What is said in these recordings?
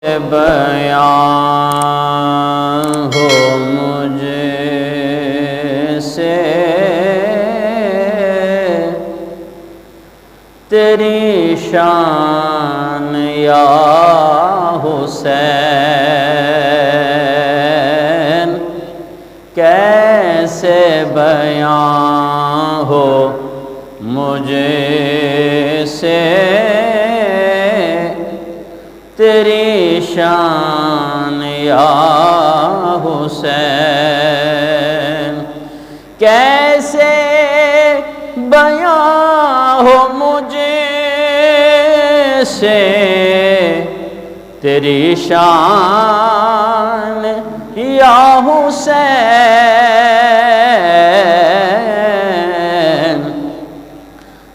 بیان ہو مجھ سے تیری شان یا حسین، کیسے بیان ہو مجھ سے تیری شان یا حسین، کیسے بیان ہو مجھ سے تیری شان یا حسین،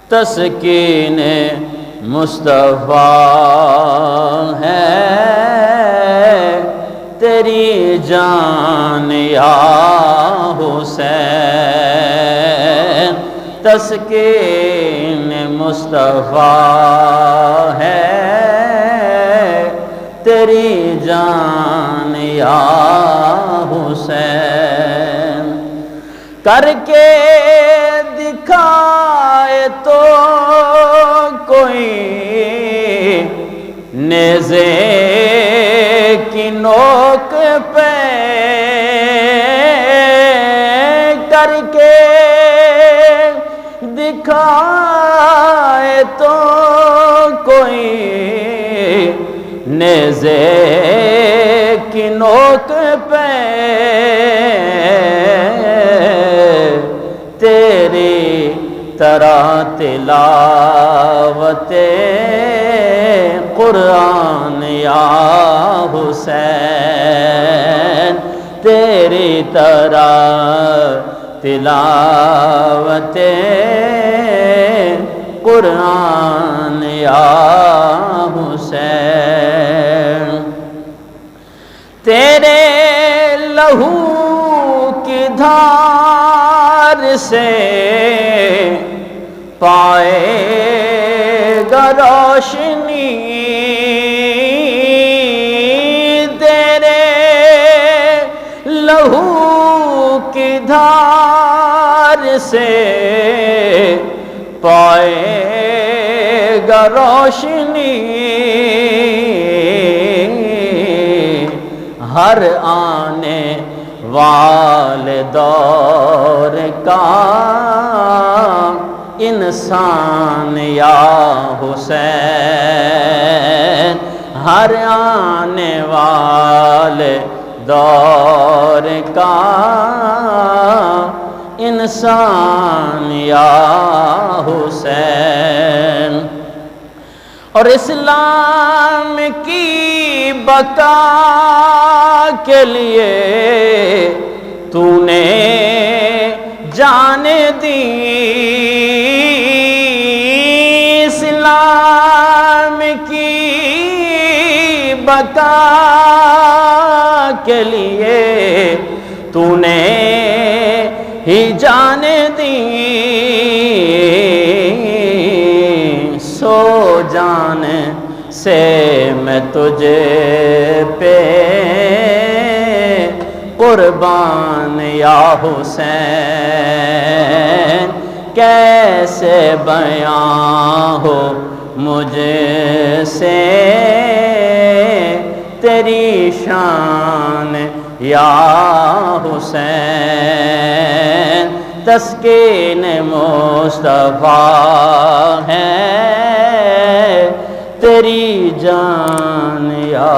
تسکین مصطفیٰ ہے تیری جان یا حسین، تسکین مصطفیٰ ہے تیری جان یا حسین، کر کے دکھائے تو کوئی نیزے کی نوک پہ، کر کے دکھائے تو کوئی نیزے کی نوک پہ، تیری طرح تلاوت قرآن یا حسین، تیری طرح تلاوت قرآن یا حسین، تیرے لہو کی دھار سے پائے گا روشنی، تیرے لہو کی دھار سے پائے گا روشنی، ہر آنے والے دور کا انسان یا حسین، ہر آنے والے دور کا انسان یا حسین، اور اسلام کی بقا کے لیے تو نے جان دی، اسلام کی بقا کے لیے تو نے ہی جان دی، سو جان سے میں تجھے پہ قربان یا حسین، کیسے بیان ہو مجھ سے تیری شان یا حسین، تسکین مصطفیٰ ہے تیری جان یا